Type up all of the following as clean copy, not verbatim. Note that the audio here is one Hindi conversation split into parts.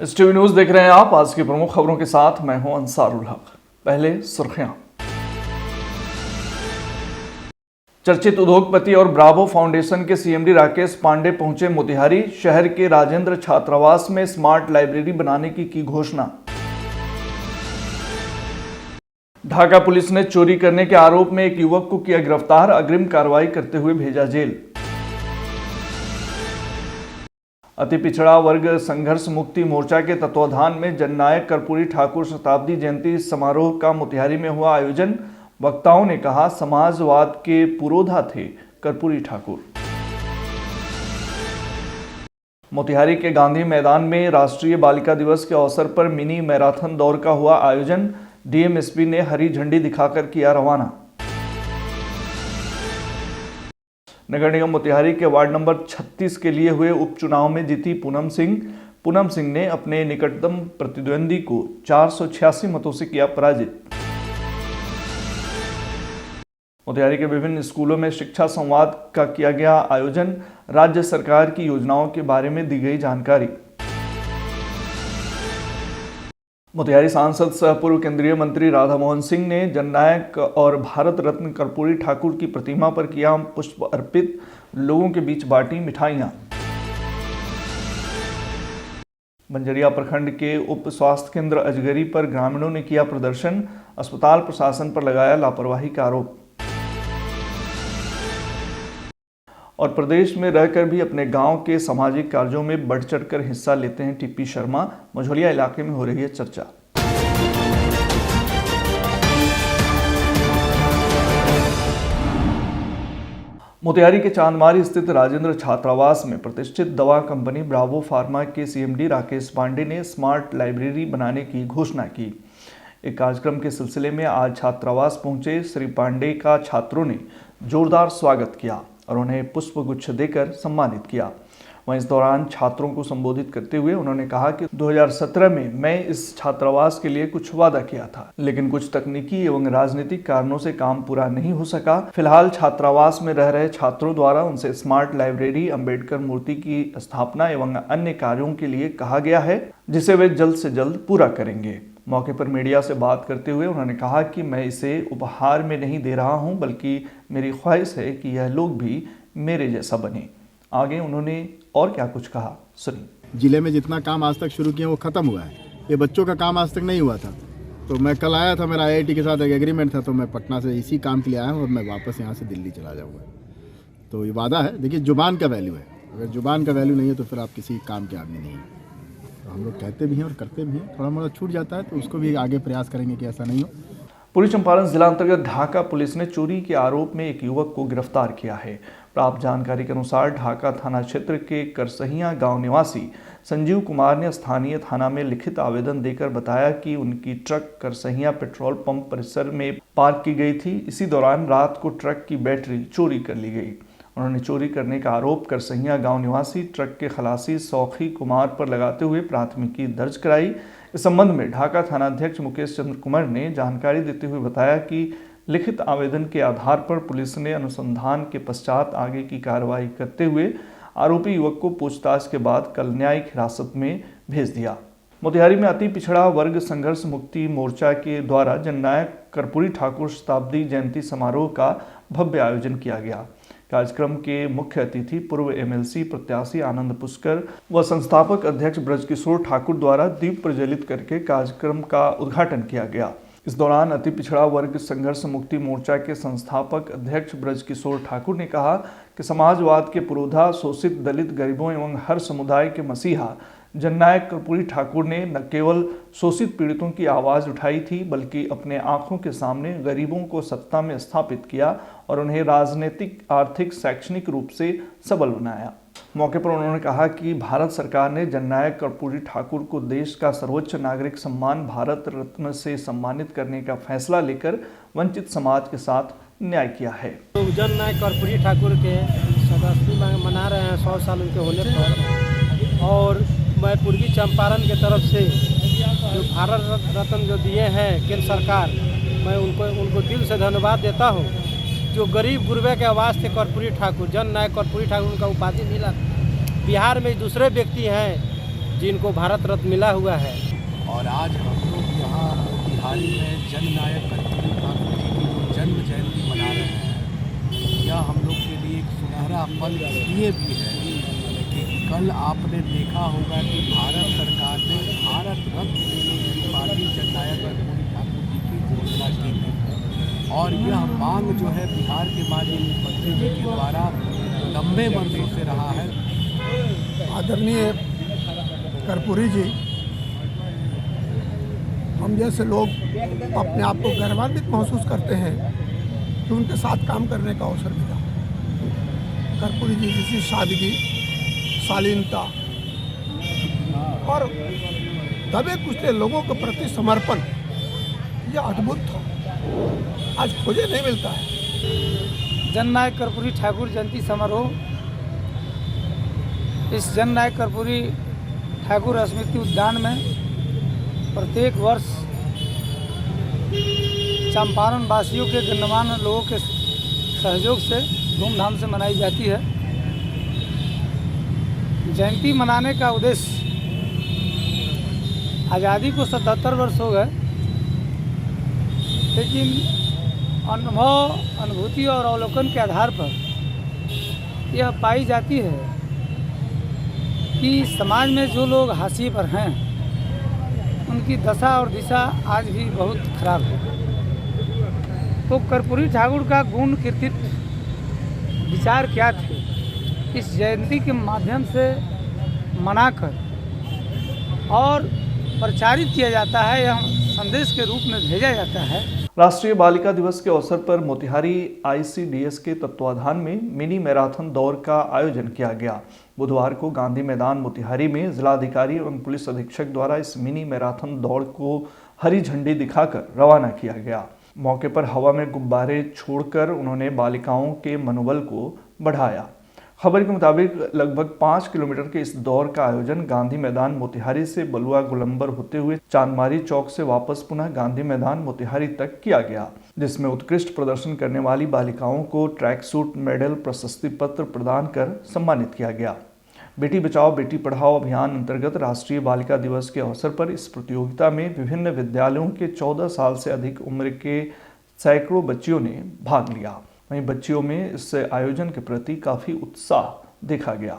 टीवी न्यूज देख रहे हैं आप। आज की प्रमुख खबरों के साथ मैं हूं अंसारुल हक। पहले सुर्खियां। चर्चित उद्योगपति और ब्रावो फाउंडेशन के सीएमडी राकेश पांडे पहुंचे मोतिहारी। शहर के राजेंद्र छात्रावास में स्मार्ट लाइब्रेरी बनाने की घोषणा। ढाका पुलिस ने चोरी करने के आरोप में एक युवक को किया गिरफ्तार। अग्रिम कार्रवाई करते हुए भेजा जेल। अति पिछड़ा वर्ग संघर्ष मुक्ति मोर्चा के तत्वाधान में जननायक कर्पूरी ठाकुर शताब्दी जयंती समारोह का मोतिहारी में हुआ आयोजन। वक्ताओं ने कहा, समाजवाद के पुरोधा थे कर्पूरी ठाकुर। मोतिहारी के गांधी मैदान में राष्ट्रीय बालिका दिवस के अवसर पर मिनी मैराथन दौड़ का हुआ आयोजन। डीएमएसपी ने हरी झंडी दिखाकर किया रवाना। नगर निगम मोतिहारी के वार्ड नंबर 36 के लिए हुए उपचुनाव में जीती पूनम सिंह। पूनम सिंह ने अपने निकटतम प्रतिद्वंदी को 486 मतों से किया पराजित। मोतिहारी के विभिन्न स्कूलों में शिक्षा संवाद का किया गया आयोजन। राज्य सरकार की योजनाओं के बारे में दी गई जानकारी। मोतिहारी सांसद सह पूर्व केंद्रीय मंत्री राधा मोहन सिंह ने जननायक और भारत रत्न कर्पूरी ठाकुर की प्रतिमा पर किया पुष्प अर्पित। लोगों के बीच बांटी मिठाइयां। बंजरिया प्रखंड के उप स्वास्थ्य केंद्र अजगरी पर ग्रामीणों ने किया प्रदर्शन। अस्पताल प्रशासन पर लगाया लापरवाही का आरोप। और प्रदेश में रहकर भी अपने गांव के सामाजिक कार्यों में बढ़ चढ़कर हिस्सा लेते हैं टीपी शर्मा। मझौलिया इलाके में हो रही है चर्चा। मोतिहारी के चांदमारी स्थित राजेंद्र छात्रावास में प्रतिष्ठित दवा कंपनी ब्रावो फार्मा के सीएमडी राकेश पांडे ने स्मार्ट लाइब्रेरी बनाने की घोषणा की। एक कार्यक्रम के सिलसिले में आज छात्रावास पहुंचे श्री पांडे का छात्रों ने जोरदार स्वागत किया और उन्हें पुष्पगुच्छ देकर सम्मानित किया। वहीं इस दौरान छात्रों को संबोधित करते हुए उन्होंने कहा कि 2017 में मैं इस छात्रावास के लिए कुछ वादा किया था, लेकिन कुछ तकनीकी एवं राजनीतिक कारणों से काम पूरा नहीं हो सका। फिलहाल छात्रावास में रह रहे छात्रों द्वारा उनसे स्मार्ट लाइब्रेरी, अंबेडकर मूर्ति की स्थापना एवं अन्य कार्यों के लिए कहा गया है, जिसे वे जल्द से जल्द पूरा करेंगे। मौके पर मीडिया से बात करते हुए उन्होंने कहा कि मैं इसे उपहार में नहीं दे रहा हूं, बल्कि मेरी ख्वाहिश है कि यह लोग भी मेरे जैसा बने। आगे उन्होंने और क्या कुछ कहा, सुनिए। जिले में जितना काम आज तक शुरू किया वो खत्म हुआ है। ये बच्चों का काम आज तक नहीं हुआ था, तो मैं कल आया था, मेरा आईआईटी के साथ एक एग्रीमेंट था, तो मैं पटना से इसी काम के लिए आया हूँ और मैं वापस यहाँ से दिल्ली चला जाऊँगा। तो ये वादा है। देखिए, जुबान का वैल्यू है। अगर जुबान का वैल्यू नहीं है तो फिर आप किसी काम के आदमी नहीं है। तो हम लोग कहते भी हैं और करते भी हैं। थोड़ा मोड़ा छूट जाता है तो उसको भी आगे प्रयास करेंगे कि ऐसा नहीं हो। पूर्वी चंपारण जिला अंतर्गत ढाका पुलिस ने चोरी के आरोप में एक युवक को गिरफ्तार किया है। प्राप्त जानकारी के अनुसार ढाका थाना क्षेत्र के करसहिया गांव निवासी संजीव कुमार ने स्थानीय थाना में लिखित आवेदन देकर बताया कि उनकी ट्रक करसहिया पेट्रोल पंप परिसर में पार्क की गई थी। इसी दौरान रात को ट्रक की बैटरी चोरी कर ली गई। उन्होंने चोरी करने का आरोप करसहिया गांव निवासी ट्रक के खलासी सौखी कुमार पर लगाते हुए प्राथमिकी दर्ज कराई। इस संबंध में ढाका थानाध्यक्ष मुकेश चंद्र कुमार ने जानकारी देते हुए बताया कि लिखित आवेदन के आधार पर पुलिस ने अनुसंधान के पश्चात आगे की कार्रवाई करते हुए आरोपी युवक को पूछताछ के बाद कल न्यायिक हिरासत में भेज दिया। मोतिहारी में अति पिछड़ा वर्ग संघर्ष मुक्ति मोर्चा के द्वारा जननायक कर्पूरी ठाकुर शताब्दी जयंती समारोह का भव्य आयोजन किया गया। कार्यक्रम के मुख्य अतिथि पूर्व एमएलसी प्रत्याशी आनंद पुष्कर व संस्थापक अध्यक्ष ब्रजकिशोर ठाकुर द्वारा दीप प्रज्वलित करके कार्यक्रम का उद्घाटन किया गया। इस दौरान अति पिछड़ा वर्ग संघर्ष मुक्ति मोर्चा के संस्थापक अध्यक्ष ब्रजकिशोर ठाकुर ने कहा कि समाजवाद के पुरोधा, शोषित, दलित, गरीबों एवं हर समुदाय के मसीहा जननायक कर्पूरी ठाकुर ने न केवल शोषित पीड़ितों की आवाज़ उठाई थी, बल्कि अपने आंखों के सामने गरीबों को सत्ता में स्थापित किया और उन्हें राजनीतिक, आर्थिक, शैक्षणिक रूप से सबल बनाया। मौके पर उन्होंने कहा कि भारत सरकार ने जननायक कर्पूरी ठाकुर को देश का सर्वोच्च नागरिक सम्मान भारत रत्न से सम्मानित करने का फैसला लेकर वंचित समाज के साथ न्याय किया है। तो जननायक कर्पूरी ठाकुर के शताब्दी मना रहे हैं 100 साल उनके होने पर, और मैं पूर्वी चंपारण के तरफ से जो भारत रत्न जो दिए हैं केंद्र सरकार, मैं उनको दिल से धन्यवाद देता हूँ। जो गरीब गुरबे के आवाज़ थे कर्पूरी ठाकुर, जननायक कर्पूरी ठाकुर, उनका उपाधि मिला। बिहार में दूसरे व्यक्ति हैं जिनको भारत रत्न मिला हुआ है। और आज हम लोग यहाँ मोतिहारी में जननायक कर्पूरी ठाकुर जी की जो जन्म जयंती मना रहे हैं, यह हम लोग के लिए एक सुनहरा पल इसलिए भी है कि कल आपने देखा होगा कि भारत सरकार ने भारत रत्न देने की माननीय जननायक कर्पूरी ठाकुर जी की घोषणा की है। और यह मांग जो है बिहार के माननीय मुख्यमंत्री जी के द्वारा लंबे वर्षों से रहा है। आदरणीय कर्पूरी जी, हम जैसे लोग अपने आप को गौरवान्वित महसूस करते हैं कि उनके साथ काम करने का अवसर मिला। कर्पूरी जी जैसी सादगी, शालीनता और दबे कुचले लोगों के प्रति समर्पण, यह अद्भुत था, आज खोजे नहीं मिलता है। जननायक कर्पूरी ठाकुर जयंती समारोह इस जननायक कर्पूरी ठाकुर स्मृति उद्यान में प्रत्येक वर्ष चंपारण वासियों के गणमान्य लोगों के सहयोग से धूमधाम से मनाई जाती है। जयंती मनाने का उद्देश्य, आज़ादी को 77 वर्ष हो गए, लेकिन अनुभव, अनुभूति और अवलोकन के आधार पर यह पाई जाती है कि समाज में जो लोग हाशिए पर हैं उनकी दशा और दिशा आज भी बहुत खराब है। तो कर्पूरी ठाकुर का गुण कीर्तित विचार क्या थे, इस जयंती के माध्यम से मनाकर और प्रचारित किया जाता है, यह संदेश के रूप में भेजा जाता है। राष्ट्रीय बालिका दिवस के अवसर पर मोतिहारी ICDS के तत्वाधान में मिनी मैराथन दौड़ का आयोजन किया गया। बुधवार को गांधी मैदान मोतिहारी में जिलाधिकारी एवं पुलिस अधीक्षक द्वारा इस मिनी मैराथन दौड़ को हरी झंडी दिखाकर रवाना किया गया। मौके पर हवा में गुब्बारे छोड़कर उन्होंने बालिकाओं के मनोबल को बढ़ाया। खबर के मुताबिक लगभग 5 किलोमीटर के इस दौड़ का आयोजन गांधी मैदान मोतिहारी से बलुआ गोलंबर होते हुए चांदमारी चौक से वापस पुनः गांधी मैदान मोतिहारी तक किया गया, जिसमें उत्कृष्ट प्रदर्शन करने वाली बालिकाओं को ट्रैक सूट, मेडल, प्रशस्ति पत्र प्रदान कर सम्मानित किया गया। बेटी बचाओ बेटी पढ़ाओ अभियान अंतर्गत राष्ट्रीय बालिका दिवस के अवसर पर इस प्रतियोगिता में विभिन्न विद्यालयों के 14 साल से अधिक उम्र के सैकड़ों बच्चियों ने भाग लिया। वहीं बच्चियों में इस आयोजन के प्रति काफी उत्साह देखा गया।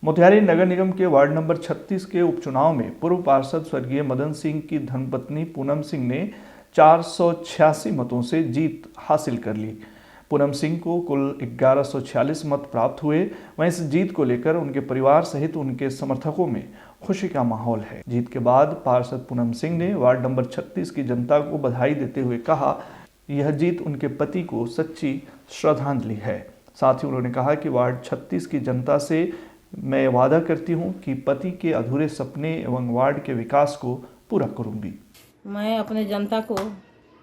मोतिहारी नगर निगम के वार्ड नंबर 36 के उपचुनाव में पूर्व पार्षद स्वर्गीय मदन सिंह की धर्मपत्नी पूनम सिंह ने 486 मतों से जीत हासिल कर ली। पूनम सिंह को कुल 1146 मत प्राप्त हुए। वहीं इस जीत को लेकर उनके परिवार सहित उनके समर्थकों में खुशी का माहौल है। जीत के बाद पार्षद पूनम सिंह ने वार्ड नंबर 36 की जनता को बधाई देते हुए कहा, यह जीत उनके पति को सच्ची श्रद्धांजलि है। साथ ही उन्होंने कहा कि वार्ड 36 की जनता से मैं वादा करती हूं कि पति के अधूरे सपने एवं वार्ड के विकास को पूरा करूंगी। मैं अपने जनता को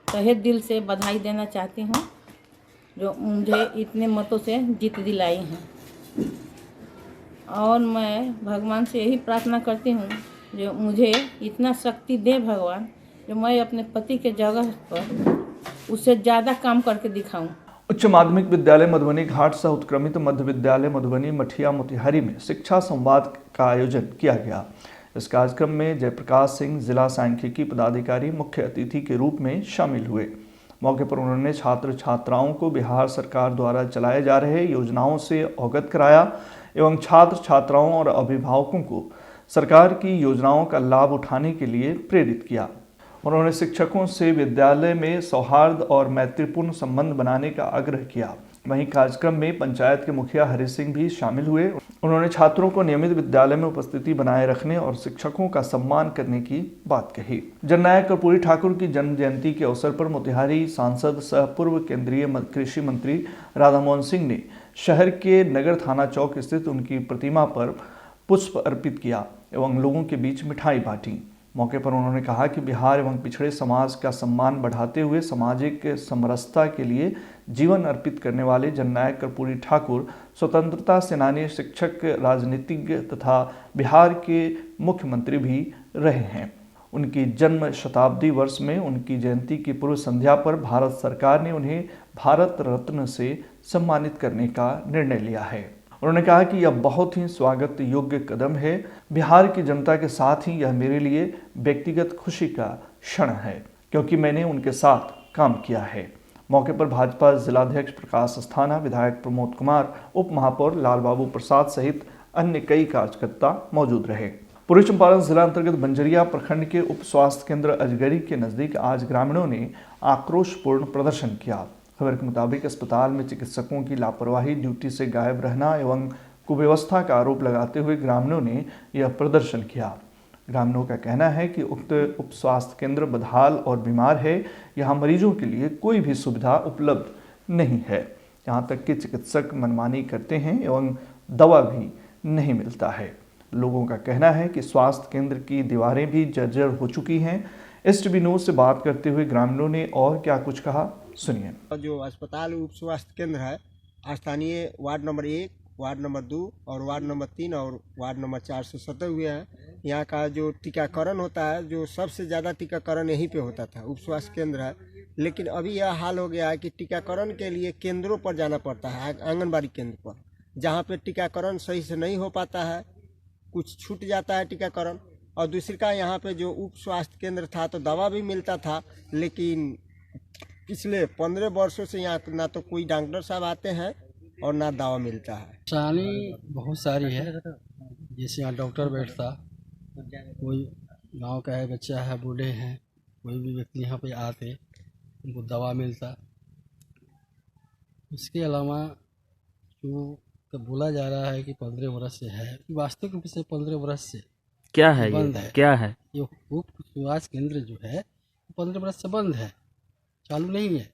तहे दिल से बधाई देना चाहती हूं, जो मुझे इतने मतों से जीत दिलाई हैं। और मैं भगवान से यही प्रार्थना करती हूं, जो मुझे इतना शक्ति दे भगवान, जो मैं अपने पति के जगह पर उससे ज़्यादा काम करके दिखाऊं। उच्च माध्यमिक विद्यालय मधुबनी घाट सह उत्क्रमित मध्य विद्यालय मधुबनी मठिया मोतिहारी में शिक्षा संवाद का आयोजन किया गया। इस कार्यक्रम में जयप्रकाश सिंह जिला सांख्यिकी पदाधिकारी मुख्य अतिथि के रूप में शामिल हुए। मौके पर उन्होंने छात्र छात्राओं को बिहार सरकार द्वारा चलाए जा रहे योजनाओं से अवगत कराया एवं छात्र छात्राओं और अभिभावकों को सरकार की योजनाओं का लाभ उठाने के लिए प्रेरित किया। उन्होंने शिक्षकों से विद्यालय में सौहार्द और मैत्रीपूर्ण संबंध बनाने का आग्रह किया। वहीं कार्यक्रम में पंचायत के मुखिया हरि सिंह भी शामिल हुए। उन्होंने छात्रों को नियमित विद्यालय में उपस्थिति बनाए रखने और शिक्षकों का सम्मान करने की बात कही। जननायक कर्पूरी ठाकुर की जन्म जयंती के अवसर पर मोतिहारी सांसद सह पूर्व केंद्रीय कृषि मंत्री राधामोहन सिंह ने शहर के नगर थाना चौक स्थित उनकी प्रतिमा पर पुष्प अर्पित किया एवं लोगों के बीच मिठाई बांटी। मौके पर उन्होंने कहा कि बिहार एवं पिछड़े समाज का सम्मान बढ़ाते हुए सामाजिक समरसता के लिए जीवन अर्पित करने वाले जननायक कर्पूरी ठाकुर स्वतंत्रता सेनानी, शिक्षक, राजनीतिज्ञ तथा बिहार के मुख्यमंत्री भी रहे हैं। उनकी जन्म शताब्दी वर्ष में उनकी जयंती की पूर्व संध्या पर भारत सरकार ने उन्हें भारत रत्न से सम्मानित करने का निर्णय लिया है। उन्होंने कहा कि यह बहुत ही स्वागत योग्य कदम है। बिहार की जनता के साथ ही यह मेरे लिए व्यक्तिगत खुशी का क्षण है, क्योंकि मैंने उनके साथ काम किया है। मौके पर भाजपा जिलाध्यक्ष प्रकाश अस्थाना, विधायक प्रमोद कुमार, उप महापौर लाल बाबू प्रसाद सहित अन्य कई कार्यकर्ता मौजूद रहे। पूर्वी चंपारण जिला अंतर्गत बंजरिया प्रखंड के उप स्वास्थ्य केंद्र अजगरी के नजदीक आज ग्रामीणों ने आक्रोशपूर्ण प्रदर्शन किया। खबर के मुताबिक अस्पताल में चिकित्सकों की लापरवाही, ड्यूटी से गायब रहना एवं कुव्यवस्था का आरोप लगाते हुए ग्रामीणों ने यह प्रदर्शन किया। ग्रामीणों का कहना है कि उक्त उप स्वास्थ्य केंद्र बदहाल और बीमार है। यहाँ मरीजों के लिए कोई भी सुविधा उपलब्ध नहीं है। यहाँ तक कि चिकित्सक मनमानी करते हैं एवं दवा भी नहीं मिलता है। लोगों का कहना है कि स्वास्थ्य केंद्र की दीवारें भी जर्जर हो चुकी हैं। STV न्यूज से बात करते हुए ग्रामीणों ने और क्या कुछ कहा, सुनिए। जो अस्पताल उप स्वास्थ्य केंद्र है, स्थानीय वार्ड नंबर 1, वार्ड नंबर 2 और वार्ड नंबर 3 और वार्ड नंबर 4 से सटे हुए हैं। यहाँ का जो टीकाकरण होता है, जो सबसे ज़्यादा टीकाकरण यहीं पे होता था, उप स्वास्थ्य केंद्र है। लेकिन अभी यह हाल हो गया है कि टीकाकरण के लिए केंद्रों पर जाना पड़ता है, आंगनबाड़ी केंद्र पर, जहाँ पे टीकाकरण सही से नहीं हो पाता है, कुछ छूट जाता है टीकाकरण। और दूसरी का यहाँ पे जो उप स्वास्थ्य केंद्र था तो दवा भी मिलता था, लेकिन पिछले 15 वर्षों से यहाँ ना तो कोई डॉक्टर साहब आते हैं और ना दवा मिलता है। परेशानी बहुत सारी है। जैसे यहाँ डॉक्टर बैठता, कोई गांव का है, बच्चा है, बूढ़े हैं, कोई भी व्यक्ति यहाँ पे आते, उनको दवा मिलता। इसके अलावा जो तो बोला जा रहा है कि 15 वर्ष से है, वास्तविक रूप से 15 वर्ष से क्या है, बंद ये है। क्या है? ये उप स्वास्थ्य केंद्र जो है 15 वर्ष से बंद है, चालू नहीं है।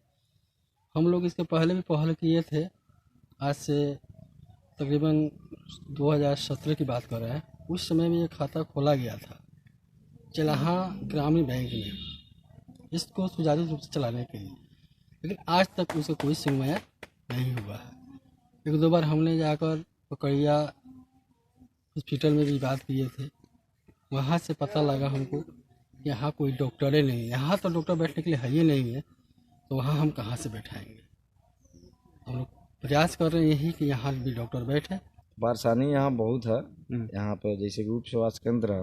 हम लोग इसके पहले भी पहल किए थे। आज से तकरीबन 2017 की बात कर रहे हैं। उस समय में ये खाता खोला गया था चलाहा ग्रामीण बैंक में, इसको सुचारू रूप से चलाने के लिए, लेकिन आज तक उसका कोई सुनवाई नहीं हुआ है। 1-2 बार हमने जाकर पकड़िया हॉस्पिटल में भी बात किए थे। वहाँ से पता लगा हमको कि यहाँ कोई डॉक्टर ही नहीं है। यहाँ तो डॉक्टर बैठने के लिए है ही नहीं है, तो वहाँ हम कहाँ से बैठाएंगे। हम लोग प्रयास कर रहे हैं यही कि यहाँ भी डॉक्टर बैठे। परेशानी यहाँ बहुत है। यहाँ पर जैसे कि उप स्वास्थ्य केंद्र है,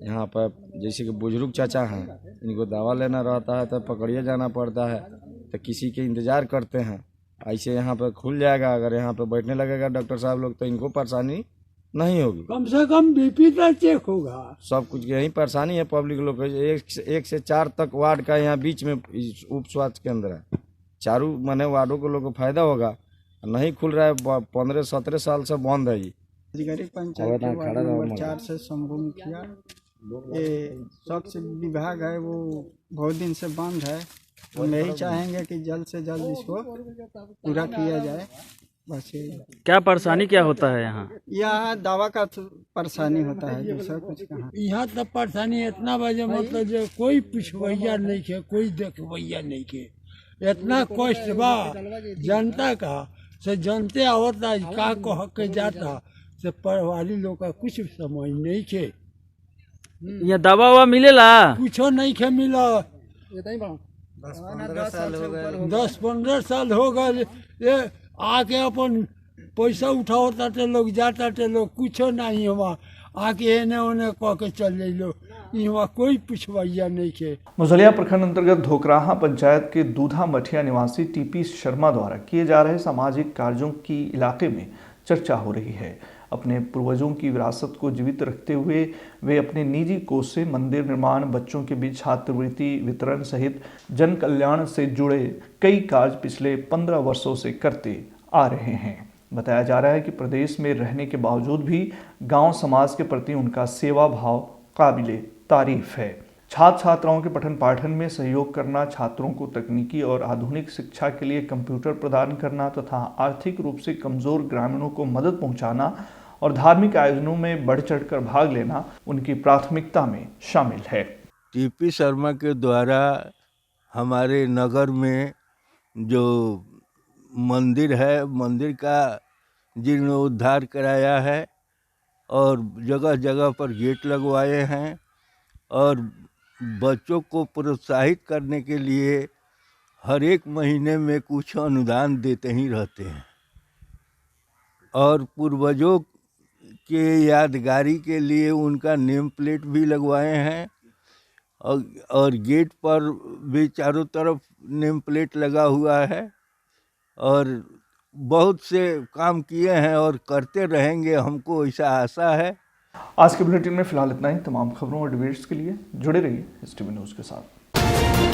यहाँ पर जैसे कि बुजुर्ग चाचा हैं, इनको दवा लेना रहता है तो पकड़िए जाना पड़ता है, तो किसी के इंतज़ार करते हैं। ऐसे यहाँ पर खुल जाएगा, अगर यहाँ पर बैठने लगेगा डॉक्टर साहब लोग, तो इनको परेशानी नहीं होगी। कम से कम BP तो चेक होगा। सब कुछ यही परेशानी है पब्लिक लोग को। 1 से 4 तक वार्ड का यहाँ बीच में उप स्वास्थ्य केंद्र है। चारों माने वार्डों को लोग को फायदा होगा, नहीं खुल रहा है। 15-17 साल से बंद है। पंचायत के वार्ड नंबर 4 से शंभू मुखिया। ये स्वास्थ्य विभाग है, वो बहुत दिन से बंद है। हम यही चाहेंगे कि जल्द से जल्द इसको पूरा किया जाए। बस क्या परेशानी क्या होता है यहाँ? यहाँ दवा का परेशानी होता है, दूसरा कुछ कहाँ। यहाँ तो परेशानी इतना बजे मतलब जो कोई पूछवैया नहीं के, कोई देखवैया नहीं के, इतना कष्ट बा जनता का से जनते आवता का कह के जाता से पढ़वाली लोग का कुछ समझ नहीं के। यहाँ दवा ववा मिलेला? कुछो नहीं के मिला। 10-15 साल हो गए ये आके अपन पैसा उठाता थे लोग, जाता थे लोग, कुछो नहीं हुआ। आके एने ओने कह के चल लो, यहाँ कोई पूछवैया नहीं के। मुसलिया प्रखंड अंतर्गत धोकराहा पंचायत के दूधा मठिया निवासी TP शर्मा द्वारा किए जा रहे सामाजिक कार्यों की इलाके में चर्चा हो रही है। अपने पूर्वजों की विरासत को जीवित रखते हुए वे अपने निजी कोष से मंदिर निर्माण, बच्चों के बीच छात्रवृत्ति वितरण सहित जन कल्याण से जुड़े कई कार्य पिछले 15 वर्षों से करते आ रहे हैं। बताया जा रहा है कि प्रदेश में रहने के बावजूद भी गांव समाज के प्रति उनका सेवा भाव काबिले तारीफ है। छात्र छात्राओं के पठन पाठन में सहयोग करना, छात्रों को तकनीकी और आधुनिक शिक्षा के लिए कंप्यूटर प्रदान करना तथा आर्थिक रूप से कमजोर ग्रामीणों को मदद पहुंचाना और धार्मिक आयोजनों में बढ़ चढ़कर भाग लेना उनकी प्राथमिकता में शामिल है। TP शर्मा के द्वारा हमारे नगर में जो मंदिर है, मंदिर का जीर्णोद्धार कराया है और जगह जगह पर गेट लगवाए हैं और बच्चों को प्रोत्साहित करने के लिए हर एक महीने में कुछ अनुदान देते ही रहते हैं। और पूर्वजों के यादगारी के लिए उनका नेम प्लेट भी लगवाए हैं और गेट पर भी चारों तरफ नेम प्लेट लगा हुआ है और बहुत से काम किए हैं और करते रहेंगे, हमको ऐसा आशा है। आज के बुलेटिन में फिलहाल इतना ही। तमाम खबरों और डिबेट्स के लिए जुड़े रहिए STV न्यूज़ के साथ।